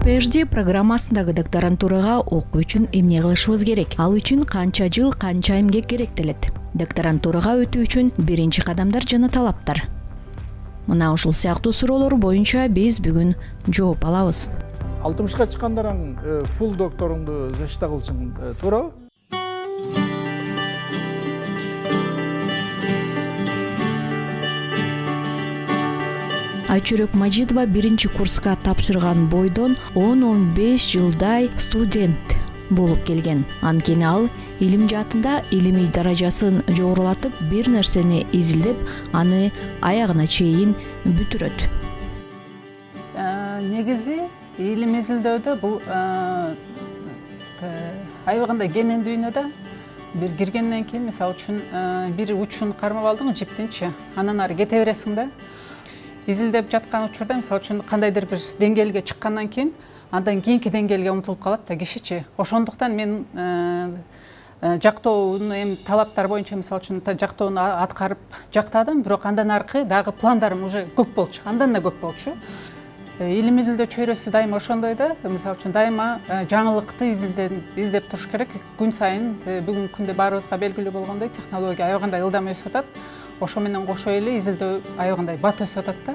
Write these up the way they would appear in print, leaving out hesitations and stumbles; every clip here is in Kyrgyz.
PhD программасындагы докторантурага окуу үчүн эмне кылышыбыз керек? Ал үчүн канча жыл, канча эмгек керектелет? Докторантурага өтүү үчүн биринчи кадамдар жана талаптар. Мына ушул сыяктуу суроолор боюнча биз бүгүн жооп алабыз. 60га чыккандарың фул докторуңду зачта кылышың туурабы? Айчүрөк Мажидова биринчи курска тапшырган бойдон 10-15 жылдай студент болуп келген. Анткени ал илим жаатында илимий даражасын жогорулатып, бир нерсени изилдеп, аны аягына чейин бүтүрөт. Негизи илим изилдөөдө бул аябагында кенен дүйнөдө бир киргенден кийин, мисалы үчүн бир учун кармап алдың жиптинчи, анан ары кете бересиң да. Изилдеп жаткан учурда, мисалы үчүн кандайдыр бир деңгээлге чыккандан кийин, андан кийинки деңгээлге умтулуп калат да кишичи. Ошондуктан мен жактоону эми талаптар боюнча, мисалы үчүн жактоону аткарып жактадым, бирок андан аркы дагы пландарым уже көп болчу, андан да көп болчу. Илим изилдөө чөйрөсү дайыма ошондой да, мисалы үчүн дайыма жаңылыкты издеп туруш керек. Күн сайын бүгүнкү күндө баарыбызга белгилүү болгондой технология аябагында ылдам өсүп атат. Ошо менен кошо эле изилдөө аябагында бат өсүп атат да.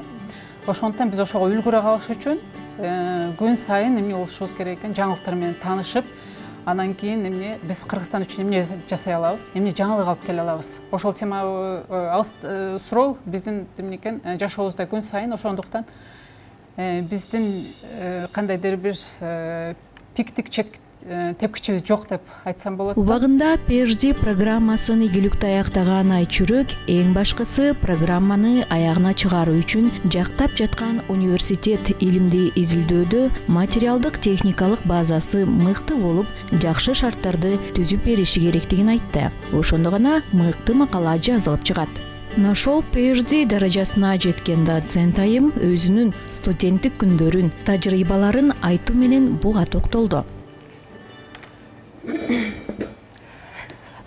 Ошондуктан биз ошого үлгүрө калыш үчүн күн сайын эмне болушубуз керек экен, жаңылыктар менен таанышып, анан кийин эмне биз Кыргызстан үчүн эмне жасай алабыз, эмне жаңылык алып келе алабыз. Ошол тема суроо биздин эмнекен жашообузда күн сайын. Ошондуктан биздин кандайдыр бир пиктик тепкичибиз жок деп айтсам болот. Убагында PhD программасын ийгиликтүү аяктаган Айчүрөк эң башкысы программаны аягына чыгаруу үчүн жактап жаткан университет илимди изилдөөдө материалдык техникалык базасы мыкты болуп, жакшы шарттарды түзүп бериши керектигин айтты. Ошондо гана мыкты макала жазылып чыгат. Ошол PhD даражасына жеткен доцент айым өзүнүн студенттик күндөрүн, тажрыйбаларын айтуу менен буга токтолду.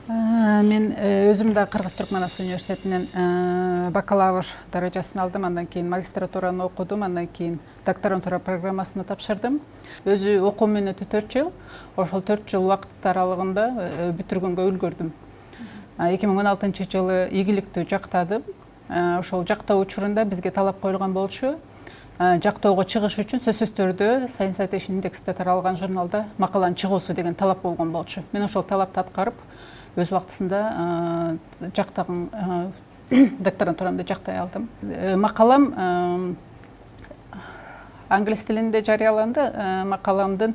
Мен өзүм да Кыргыз-Түркмөнстан университетинен бакалавр даражасын алдым, андан кийин магистратураны окудум, андан кийин докторантура программасына тапшырдым. Өзү окуу мөөнөтү 4 жыл. Ошол 4 жыл убакыт аралыгында бүтүргөнгө үлгүрдүм. 2016 жылы ийгиликтүү жактадым. Ошол жактоо учурунда бизге талап коюлган болчу. Жактоого чыгыш үчүн сөзсүз түрдө Science Citation Index'те таралган журналда макаланын чыгуусу деген талап болгон болчу. Мен ошол талапты аткарып, өз убактысында жактаган докторантурамды жактай алдым. Макалам англис тилинде жарыяланды. Макаламдын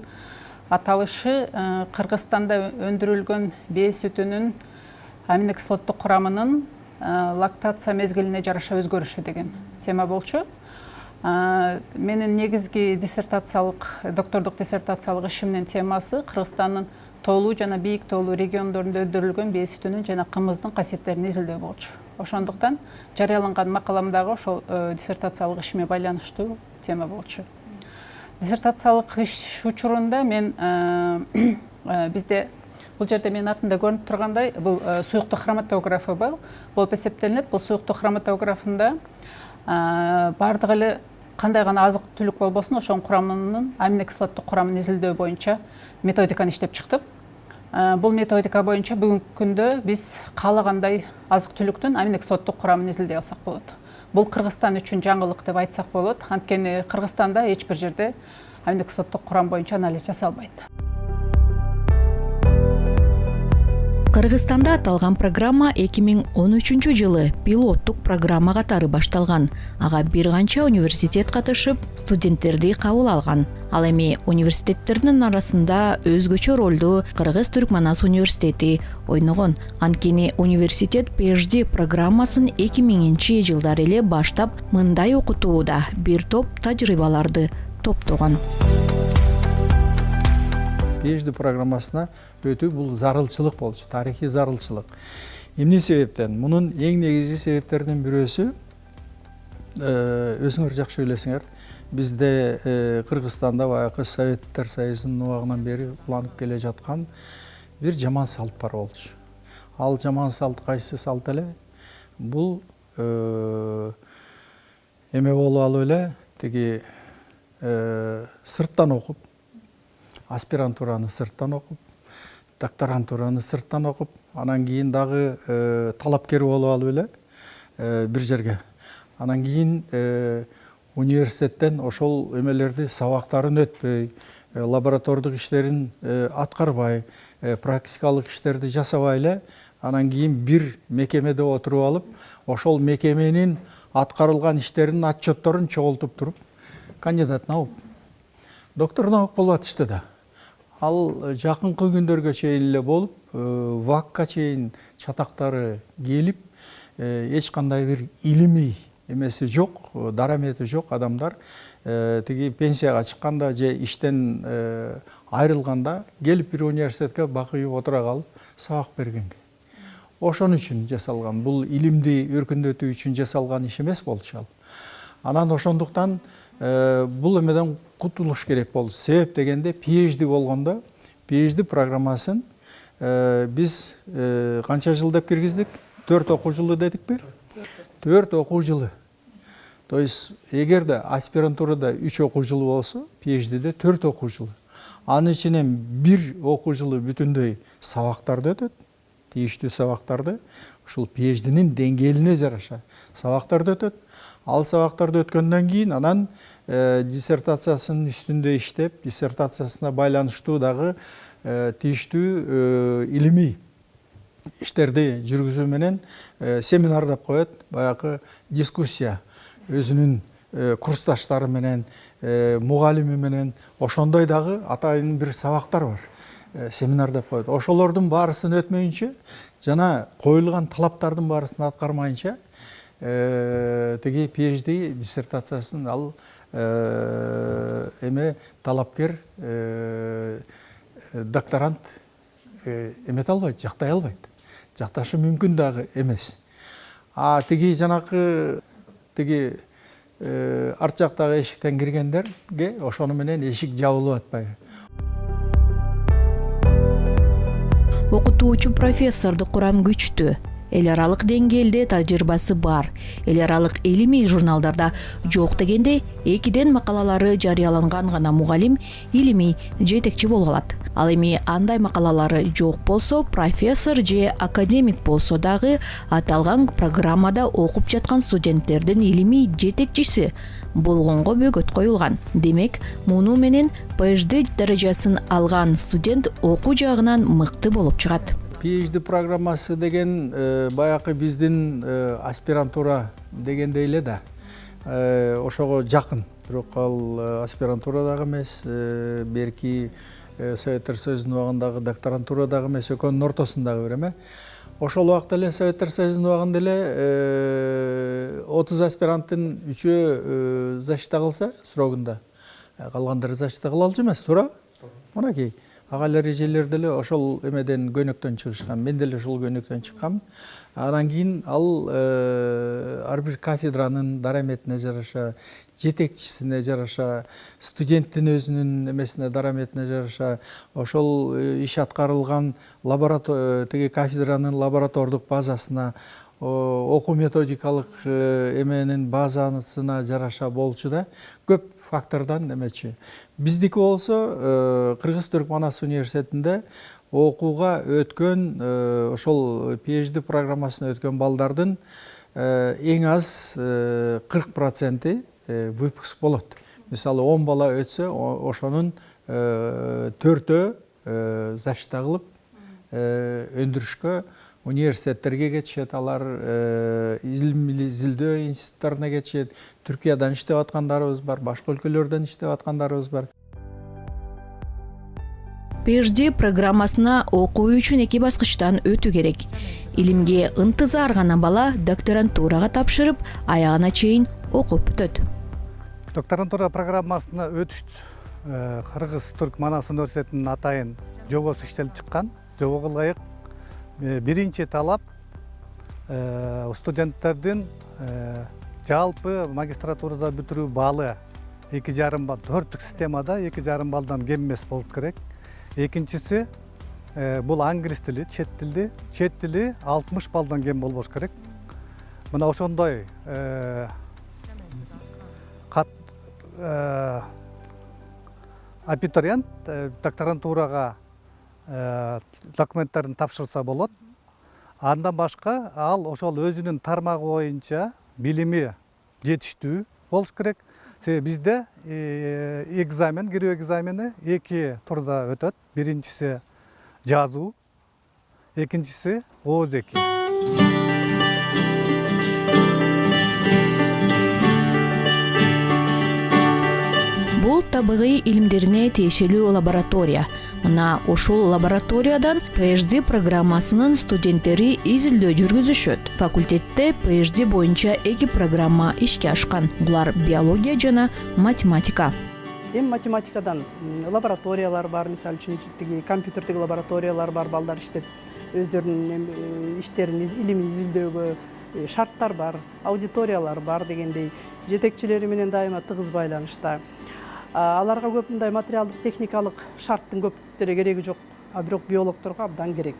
аталышы Кыргызстанда өндүрүлгөн бие сүтүнүн аминокислоттук курамынын лактация мезгилине жараша өзгөрүшү деген тема болчу. Менин негизги доктордук диссертациялык ишимдин темасы Кыргызстандын тоолуу жана бийик тоолуу региондорунда өндүрүлгөн бие сүтүнүн жана кымыздын касиеттерин изилдөө болчу. Ошондуктан жарыяланган макаламдагы ошол диссертациялык ишиме байланыштуу тема болчу. Диссертациялык иш учурунда мен бизде бул жерде менин атымда көрүнүп тургандай, бул суюктук хроматографы болуп эсептелинет. Бул суюктук хроматографында бардык эле кандай гана азык түлүк болбосун, ошонун курамынын аминокислоттук курамын изилдөө боюнча методиканы иштеп чыктым. Бул методика боюнча бүгүнкү күндө биз каалагандай азык түлүктүн аминокислоттук курамын изилдей алсак болот. Бул Кыргызстан үчүн жаңылык деп айтсак болот. Анткени Кыргызстанда эч бир жерде аминокислоттук курам боюнча анализ жасалбайт. Кыргызстанда аталган программа 2013 жылы пилоттук программа катары башталган. Ага бир канча университет катышып, студенттерди кабыл алган. Ал эми университеттердин арасында өзгөчө ролду Кыргыз-Түркмөнстан университети ойногон. Анткени университет PhD программасын 2000 жылдары эле баштап, мындай окутууда бир топ тажрыйбаларды топтогон. PhD программасына өтүү бул зарылчылык болчу, тарыхый зарылчылык. Эмне себептен? Мунун эң негизги себептеринин бирөөсү, өзүңөр жакшы билесиңер, бизде Кыргызстанда баягы Советтер Союзунун убагынан бери уланып келе жаткан бир жаман салт бар болчу. Ал жаман салт кайсы салт эле? Бул эме болуп алып эле тиги сырттан окуп, аспирантураны сырттан окуп, докторантураны сырттан окуп, анан кийин дагы талапкер болуп алып эле бир жерге. Анан кийин университеттен ошол эмелерди сабактарын өтпөй, лаборатордук иштерин аткарбай, практикалык иштерди жасабай эле, анан кийин бир мекемеде отуруп алып, ошол мекеменин аткарылган иштеринин отчетторун чогултуп туруп, кандидат наук, доктор наук болуп атышты да. Ал жакынкы күндөргө чейин эле болуп, ВАКка чейин чатактары келип, эч кандай бир илимий эмеси жок, дарамети жок адамдар тиги пенсияга чыкканда же иштен айрылганда келип бир университетке бакыйып отура калып сабак бергенге. Ошон үчүн жасалган, бул илимди өркүндөтүү үчүн жасалган иш эмес болчу ал. Анан ошондуктан бул эмеден кутулуш керек болду. Себеп дегенде PhD болгондо, PhD программасын биз канча жыл деп киргиздик? 4 окуу жылы дедикпи? 4 окуу жылы. То есть эгерде аспирантурада 3 окуу жылы болсо, PhD'де 4 окуу жылы. Анын ичинен 1 окуу жылы бүтүндөй сабактарды өтөт, тийиштүү сабактарды, ушул PhD'нин деңгээлине жараша сабактарды өтөт. Ал сабактарды өткөндөн кийин анан диссертациясынын үстүндө иштеп, диссертациясына байланыштуу дагы тийиштүү илимий иштерди жүргүзүү менен семинар деп коет, баягы дискуссия өзүнүн курсташтары менен, мугалими менен, ошондой дагы атайын бир сабактар бар. Семинар деп коет. Ошолордун баарысын өтмөйүнчө, жана коюлган талаптардын баарысын аткармайынча, тиги PhD диссертациясын ал эме талапкер докторант эмете албайт, жактай албайт. Жакташы мүмкүн дагы эмес. Тиги жанакы тиги арт жактагы эшиктен киргендерге ошону менен эшик жабылып атпайбы. Окутуучу профессорду курам күчтүү. Эл аралык деңгээлде тажрыйбасы бар. Эл аралык илимий журналдарда жок дегенде 2ден макалалары жарыяланган гана мугалим илимий жетекчи боло алат. Ал эми андай макалалары жок болсо, профессор же академик болсо дагы аталган программада окуп жаткан студенттердин илимий жетекчиси болгонго бөгөт коюлган. Демек, муну менен PhD даражасын алган студент окуу жагынан мыкты болуп чыгат. PhD программасы деген баягы биздин аспирантура дегендей эле да. Ошого жакын. Бирок ал аспирантура дагы эмес, берки Советтер Союзунун убагындагы докторантура дагы эмес, экөөнүн ортосундагы бир эме. Ошол убакта эле Советтер Союзунун убагында эле 30 аспиранттын 3-өө защита кылса срогунда, калгандары защита кыла алчу эмес, туура? Мынакей ага эрежелерде эле ошол эмеден көнөктөн чыгышкан. Мен деле ошол көнөктөн чыккам. Анан кийин ал ар бир кафедранын дараметине жараша, жетекчисине жараша, студенттин өзүнүн эмесине дараметине жараша ошол иш аткарылган тиги кафедранын лаборатордук базасына, окуу методикалык эменин базасына жараша болчу да. Көп фактордан эмечи. Биздики болсо Кыргыз-Түрк Манас университетинде окууга өткөн ошол PhD программасына өткөн балдардын эң аз 40% выпуск болот. Мисалы 10 бала өтсө, ошонун 4-өө защита кылып өндүрүшкө университеттерге кетишет, алар илимий изилдөө институттарына кетишет. Түркиядан иштеп аткандарыбыз бар, башка өлкөлөрдөн иштеп аткандарыбыз бар. PhD программасына окуу үчүн 2 баскычтан өтүү керек. Илимге ынтызар гана бала докторантурага тапшырып, аягына чейин окуп бүтөт. Докторантура программасына өтүш Кыргыз-Түрк Манас университетинин атайын жобосу иштелип чыккан. Жобого ылайык биринчи талап студенттердин жалпы магистратурада бүтүрүү баалы 2,5 балл, 4 системада 2,5 балдан кем эмес болуп керек. Экинчиси бул англис тили, чет тили 60 балдан кем болбош керек. Мына ошондой абитуриент докторантурага документтарын тапшырса болот. Андан башка ал ошол өзүнүн тармагы боюнча билими жетиштүү болуш керек. Себеби бизде экзамен, кирүү экзамени 2 турда өтөт. Биринчиси жазуу, экинчиси ооз-эки. Бул табигый илимдерине тиешелүү лаборатория. Мына ушул лабораториядан PhD программасынын студенттери изилдөө жүргүзүшөт. Факультетте PhD боюнча 2 программа ишке ашкан. Булар биология жана математика. Эми математикадан лабораториялар бар, мисалы үчүн тиги компьютердик лабораториялар бар, балдар иштеп өздөрүнүн иштерин, илимин изилдөөгө шарттар бар, аудиториялар бар дегендей, жетекчилери менен дайыма тыгыз байланышта. Аларга көп мындай материалдык, техникалык шарттын көптөрү кереги жок, а бирок биологдорго абдан керек.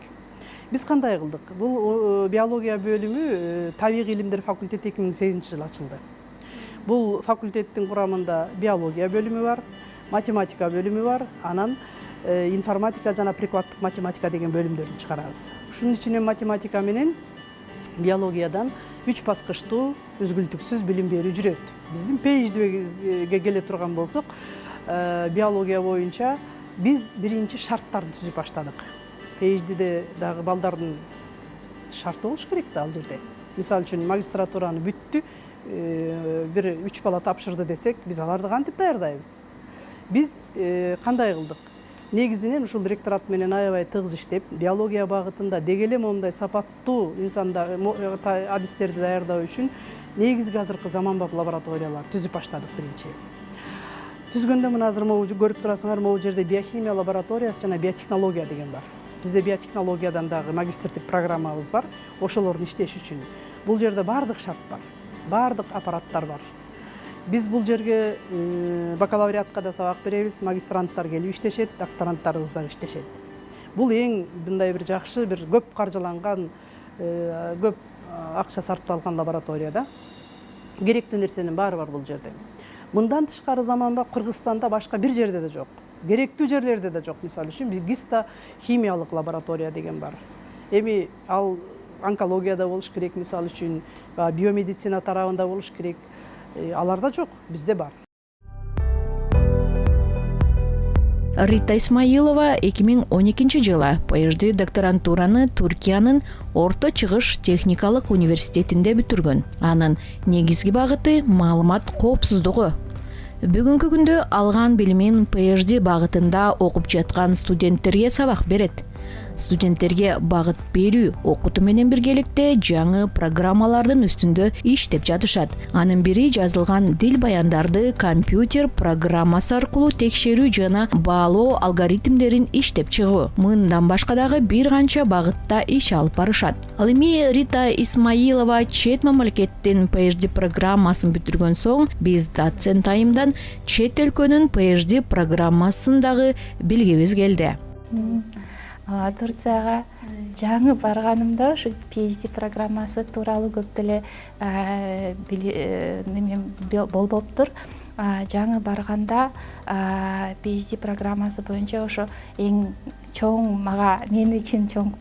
Биз кандай кылдык? Бул биология бөлүмү табигый илимдер факультети 2008-жылы ачылды. Бул факультеттин курамында биология бөлүмү бар, математика бөлүмү бар, анан информатика жана прикладдык математика деген бөлүмдөрдү чыгарабыз. Ушунун ичинен математика менен биологиядан 3 баскычтуу үзгүлтүксүз билим берүү жүрөт. Биздин PhD'ге келе турган болсок, биология боюнча биз биринчи шарттарды түзүп баштадык. PhD'де дагы балдардын шарты болуш керек да ал жерде. Мисалы үчүн магистратураны бүттү, бир 3 бала тапшырды десек, биз аларды кантип даярдайбыз? Биз кандай кылдык? Негизинен ушул ректорат менен аябай тыгыз иштеп, биология багытында деги эле момундай сапаттуу инсандар адистерди даярдоо үчүн негизги азыркы заманбап лабораториялар түзүп баштадык биринчи. Түзгөндө мына азыр могу көрүп турасыңар, могу жерде биохимия лабораториясы жана биотехнология деген бар. Бизде биотехнологиядан дагы магистрлик программабыз бар, ошолордун иштеш үчүн. Бул жерде бардык шарт бар, бардык аппараттар бар. Биз бул жерге бакалавриатка да сабак беребиз, магистранттар келип иштешет, докторанттарыбыз да иштешет. Бул эң мындай бир жакшы, бир көп каржыланган, көп акча сарпталган лаборатория да. Керектүү нерсенин баары бар бул жерде. Мындан тышкары заманбап Кыргызстанда башка бир жерде да жок. Керектүү жерлерде да жок. Мисалы үчүн ГИСТа химиялык лаборатория деген бар. Эми ал онкологияда болуш керек, мисалы үчүн биомедицина тарабында болуш керек. Аларда жок, бизде бар. Рита Исмаилова 2012-жылы PhD докторантураны Туркиянын Орто Чыгыш техникалык университетинде бүтүргөн. Анын негизги багыты маалымат коопсуздугу. Бүгүнкү күндө алган билимин PhD багытында окуп жаткан студенттерге сабак берет. Студенттерге багыт берүү окутуу менен биргеликте жаңы программалардын үстүндө иштеп жатышат. Анын бири жазылган дил баяндарды компьютер программасы аркылуу текшерүү жана баалоо алгоритмдерин иштеп чыгуу. Мындан башка дагы бир канча багытта иш алып барышат. Ал эми Рита Исмаилова чет мамлекеттин PhD программасын бүтүргөн соң биз доцент айымдан чет өлкөнүн PhD программасын дагы билгибиз келди. Турцияга жаңы барганымда ушу PhD программасы тууралуу көп деле болбоптур. Жаңы барганда PhD программасы боюнча ошо эң чоң мен үчүн чоң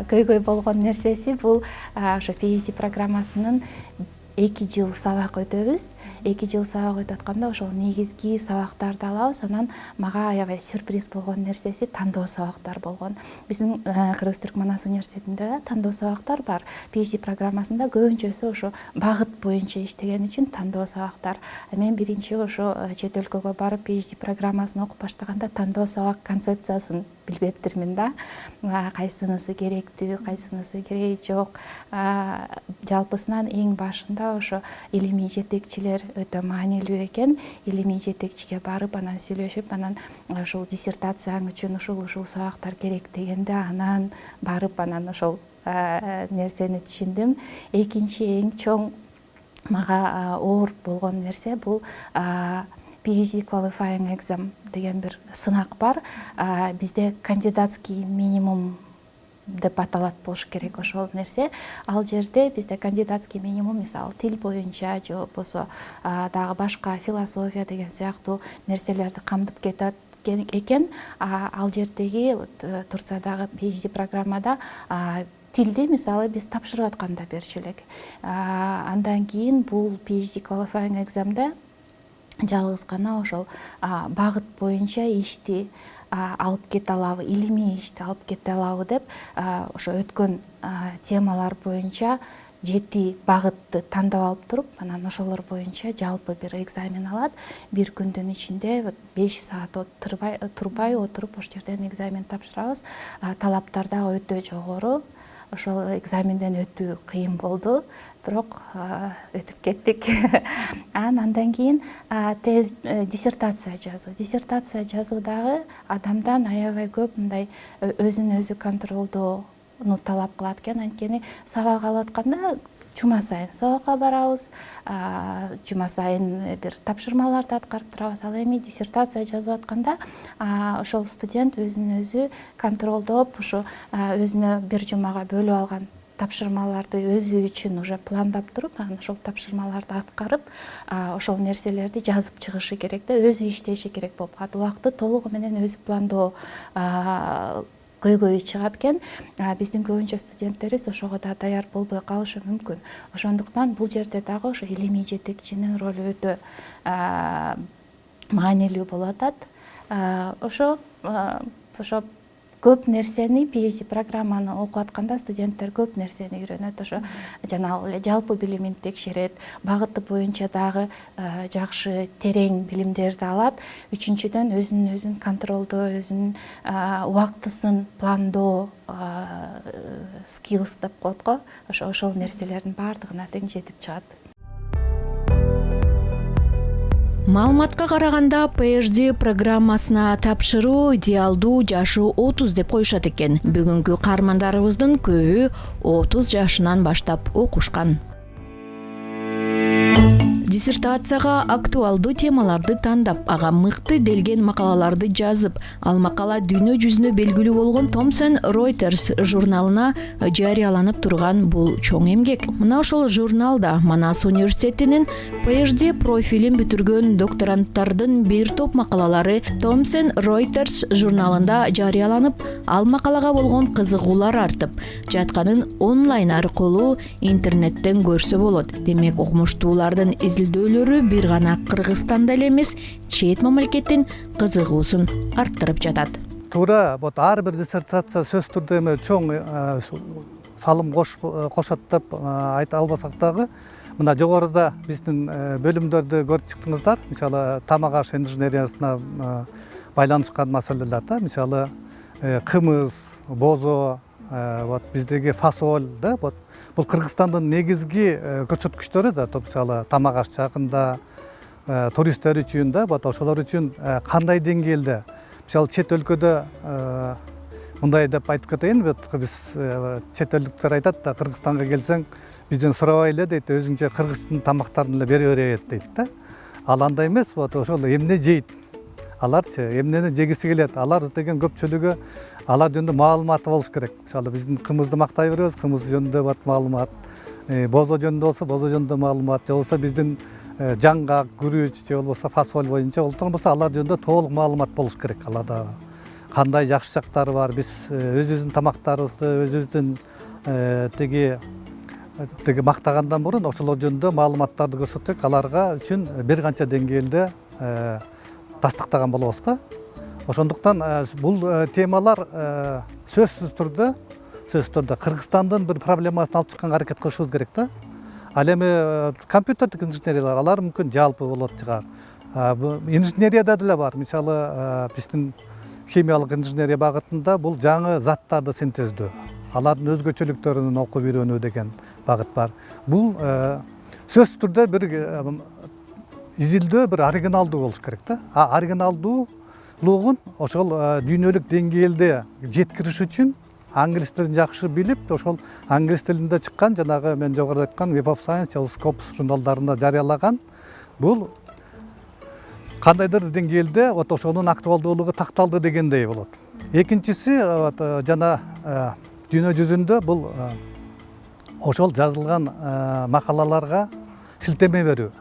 көйгөй болгон нерсеси бул ошо PhD программасынын 2 жыл сабак өтөбүз. 2 жыл сабак өтүп атканда ошол негизги сабактарды алабыз. Анан мага аябай сюрприз болгон нерсеси тандоо сабактар болгон. Биздин Кыргыз-Түрк Манас университетинде тандоо сабактар бар. PhD программасында көбүнчөсү ошо багыт боюнча иштеген үчүн тандоо сабактар. Мен биринчи ошо чет өлкөгө барып PhD программасын окуп баштаганда тандоо сабак концепциясын билбептирмин да. Кайсынысы керектүү, кайсынысы кереги жок. Жалпысынан эң башында ошо илимий жетекчилер өтө маанилүү экен. Илимий жетекчиге барып, анан сүйлөшүп, анан ошол диссертацияң үчүн ушул сабактар керек дегенде, анан барып, анан ошол нерсени түшүндүм. Экинчи эң чоң мага оор болгон нерсе бул PhD Qualifying Exam деген бир сынак бар. Бизде кандидатский минимум деп аталат болуш керек ошол нерсе. Ал жерде бизде кандидатский минимум, мисалы, тил боюнча же болбосо дагы башка философия деген сыяктуу нерселерди камтып кетет. экен. Ал жердеги Турциядагы PhD программада тилди мисалы биз тапшырып атканда берчү элек. Андан кийин бул PhD qualifying examда жалгыз гана ошол багыт боюнча ишти алып кете алабы, илимий ишти алып кете алабы деп ошо өткөн темалар боюнча 7 багытты тандап алып туруп, анан ошолор боюнча жалпы бир экзамен алат. Бир күндүн ичинде 5 саат турбай отуруп ошол жерден экзамен тапшырабыз. Талаптар дагы өтө жогору. Ошол экзаменден өтүү кыйын болду, бирок өтүп кеттик. Андан кийин тез диссертация жазуу. Диссертация жазуу дагы адамдан аябай көп мындай өзүн өзү контролдоону талап кылат экен. Анткени сабак алып атканда жума сайын сабакка барабыз, жума сайын бир тапшырмаларды аткарып турабыз. Ал эми диссертация жазып атканда ошол студент өзүн өзү контролдоп, ошо өзүнө бир жумага бөлүп алган тапшырмаларды өзү үчүн уже пландап туруп, анан ошол тапшырмаларды аткарып, ошол нерселерди жазып чыгышы керек да, өзү иштеши керек болуп калат. Убакытты толугу менен өзү пландоо көйгөйү чыгат экен. Биздин көбүнчө студенттерибиз ошого да даяр болбой калышы мүмкүн. Ошондуктан бул жерде дагы ошо илимий жетекчинин ролу өтө маанилүү болуп атат. Ошо көп нерсени PhD программаны окуп атканда студенттер көп нерсени үйрөнөт. Ошо жанагы эле жалпы билимин текшерет, багыты боюнча дагы жакшы терең билимдерди алат. Үчүнчүдөн өзүн контролдоо, өзүнүн убактысын пландоо skills деп коет го. Ошол нерселердин баардыгына тең жетип чыгат. Маалыматка караганда PhD программасына тапшыруу идеалдуу жашы 30 деп коюшат экен. Бүгүнкү каармандарыбыздын көбү 30 жашынан баштап окушкан. Диссертацияга актуалдуу темаларды тандап, ага мыкты делген макалаларды жазып, ал макала дүйнө жүзүнө белгилүү болгон Thomson Reuters журналына жарыяланып турган бул чоң эмгек. Мына ошол журналда Манас университетинин PhD профилин бүтүргөн докторанттардын бир топ макалалары Thomson Reuters журналында жарыяланып, ал макалага болгон кызыгуулар артып, жатканын онлайн аркылуу интернеттен көрсө болот. Демек, окумуштуулардын изилдөөлөрү бир гана Кыргызстанда эле эмес, чет мамлекеттин кызыгуусун арттырып жатат. Туура, ар бир диссертация сөз түрдө эме чоң салым кошот деп айта албасак дагы, мына жогоруда биздин бөлүмдөрдү көрүп чыктыңыздар. Мисалы, тамак аш инженериясына байланышкан маселелер да, мисалы кымыз, бозо, биздеги фасоль да, бул Кыргызстандын негизги көрсөткүчтөрү да, мисалы тамак аш жагында туристтер үчүн да, ошолор үчүн кандай деңгээлде, мисалы чет өлкөдө мындай деп айтып кетейин, биз чет элдиктер айтат да, Кыргызстанга келсең бизден сурабай эле дейт, өзүңчө кыргыздын тамактарын эле бере берет дейт да. Ал андай эмес, ошол эмне жейт, аларчы эмнени жегиси келет, алар деген көпчүлүгү алар жөнүндө маалыматы болуш керек. Мисалы, биздин кымызды мактай беребиз, кымыз жөнүндө маалымат, бозо жөнүндө болсо бозо жөнүндө маалымат, же болбосо биздин жаңгак, күрүч, же болбосо фасоль боюнча болсо алар жөнүндө толук маалымат болуш керек. Аларда кандай жакшы жактары бар, биз өзүбүздүн тамактарыбызды, өзүбүздүн тиги мактагандан мурун ошолор жөнүндө маалыматтарды көрсөтсөк, аларга үчүн бир канча деңгээлде тастыктаган болобуз да. Ошондуктан бул темалар сөзсүз түрдө Кыргызстандын бир проблемасын алып чыкканга аракет кылышыбыз керек да. Ал эми компьютердик инженериялар, алар мүмкүн жалпы болот чыгар. Инженерияда деле бар. Мисалы, биздин химиялык инженерия багытында бул жаңы заттарды синтездөө, алардын өзгөчөлүктөрүн окуп үйрөнүү деген багыт бар. Бул сөзсүз түрдө бир изилдөө бир оригиналдуу болуш керек да. Оригиналдуулугун ошол дүйнөлүк деңгээлде жеткириш үчүн англис тилин жакшы билип, ошол англис тилинде чыккан жанагы мен жогоруда айткан Web of Science же Scopus журналдарында жарыялаган бул кандайдыр деңгээлде ошонун актуалдуулугу такталды дегендей болот. Экинчиси, жана дүйнө жүзүндө бул ошол жазылган макалаларга шилтеме берүү.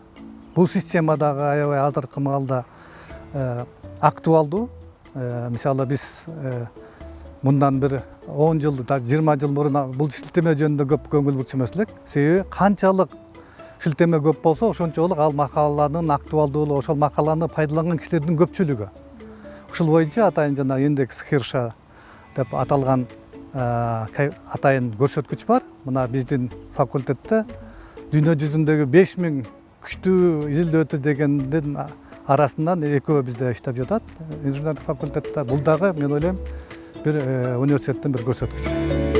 Бул системадагы аябай азыркы маалда актуалдуу. мисалы биз мындан бир 10 жыл, 20 жыл мурун бул шилтеме жөнүндө көп көңүл бурчу эмес элек. Себеби канчалык шилтеме көп болсо, ошончолук ал макаланын актуалдуулугу, ошол макаланы пайдаланган кишилердин көпчүлүгү. Ушул боюнча атайын жана индекс Хирша деп аталган атайын көрсөткүч бар. Мына биздин факультетте дүйнө жүзүндөгү 5000 күчтүү изилдөөчү дегендин арасынан экөө бизде иштеп жатат. Инженерлик факультетте бул дагы мен ойлойм бир университеттин бир көрсөткүчү.